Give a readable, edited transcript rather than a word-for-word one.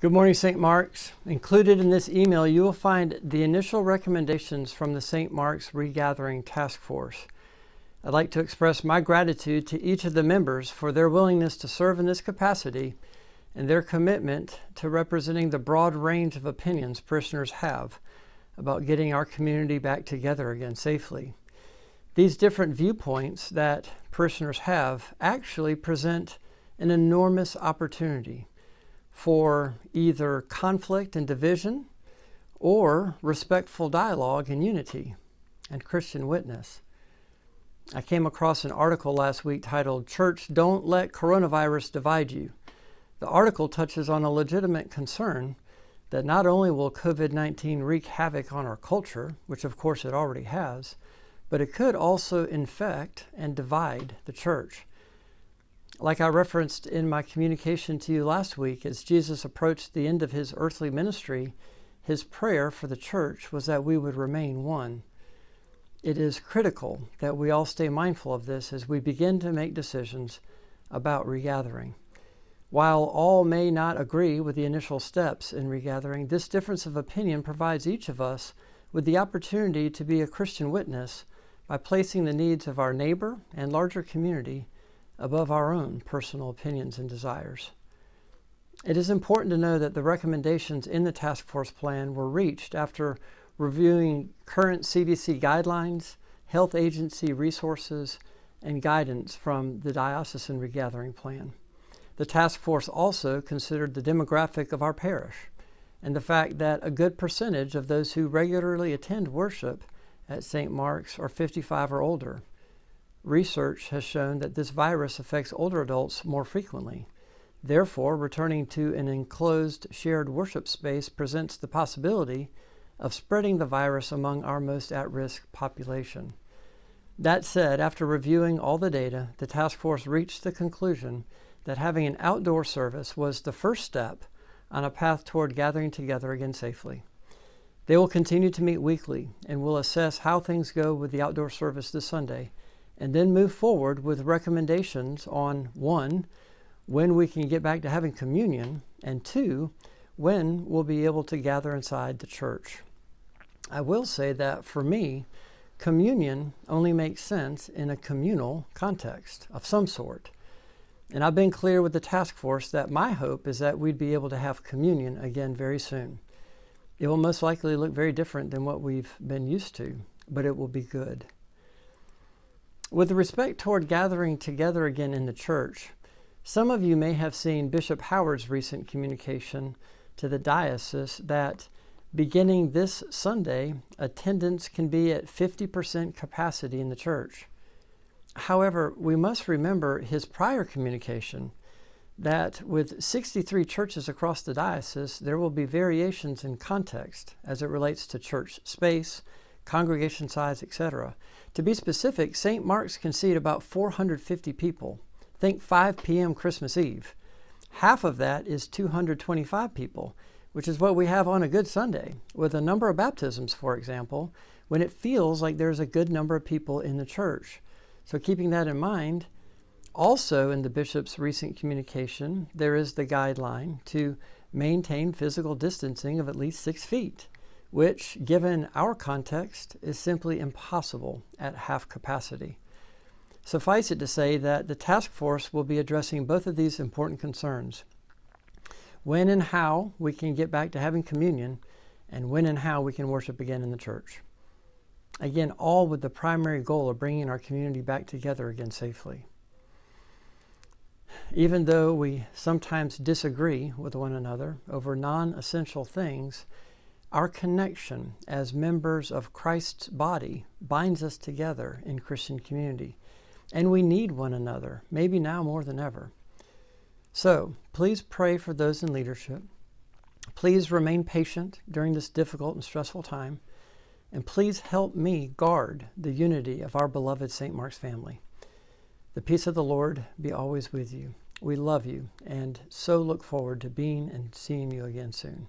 Good morning, St. Mark's. Included in this email, you will find the initial recommendations from the St. Mark's Regathering Task Force. I'd like to express my gratitude to each of the members for their willingness to serve in this capacity and their commitment to representing the broad range of opinions parishioners have about getting our community back together again safely. These different viewpoints that parishioners have actually present an enormous opportunity for either conflict and division or respectful dialogue and unity and Christian witness. I came across an article last week titled, "Church, Don't Let Coronavirus Divide You." The article touches on a legitimate concern that not only will COVID-19 wreak havoc on our culture, which of course it already has, but it could also infect and divide the church. Like I referenced in my communication to you last week, as Jesus approached the end of his earthly ministry, his prayer for the church was that we would remain one. It is critical that we all stay mindful of this as we begin to make decisions about regathering. While all may not agree with the initial steps in regathering, this difference of opinion provides each of us with the opportunity to be a Christian witness by placing the needs of our neighbor and larger community above our own personal opinions and desires. It is important to know that the recommendations in the task force plan were reached after reviewing current CDC guidelines, health agency resources, and guidance from the Diocesan Regathering Plan. The task force also considered the demographic of our parish and the fact that a good percentage of those who regularly attend worship at St. Mark's are 55 or older. Research has shown that this virus affects older adults more frequently. Therefore, returning to an enclosed shared worship space presents the possibility of spreading the virus among our most at-risk population. That said, after reviewing all the data, the task force reached the conclusion that having an outdoor service was the first step on a path toward gathering together again safely. They will continue to meet weekly and will assess how things go with the outdoor service this Sunday, and then move forward with recommendations on 1, when we can get back to having communion, and 2, when we'll be able to gather inside the church. I will say that for me, communion only makes sense in a communal context of some sort. And I've been clear with the task force that my hope is that we'd be able to have communion again very soon. It will most likely look very different than what we've been used to, but it will be good. With respect toward gathering together again in the church, some of you may have seen Bishop Howard's recent communication to the diocese that beginning this Sunday, attendance can be at 50% capacity in the church. However, we must remember his prior communication that with 63 churches across the diocese, there will be variations in context as it relates to church space, congregation size, etc. To be specific, St. Mark's can seat about 450 people. Think 5 p.m. Christmas Eve. Half of that is 225 people, which is what we have on a good Sunday, with a number of baptisms, for example, when it feels like there's a good number of people in the church. So keeping that in mind, also in the bishop's recent communication, there is the guideline to maintain physical distancing of at least 6 feet, which, given our context, is simply impossible at half capacity. Suffice it to say that the task force will be addressing both of these important concerns: when and how we can get back to having communion, and when and how we can worship again in the church. Again, all with the primary goal of bringing our community back together again safely. Even though we sometimes disagree with one another over non-essential things, our connection as members of Christ's body binds us together in Christian community, and we need one another, maybe now more than ever. So, please pray for those in leadership. Please remain patient during this difficult and stressful time, and please help me guard the unity of our beloved St. Mark's family. The peace of the Lord be always with you. We love you, and so look forward to being and seeing you again soon.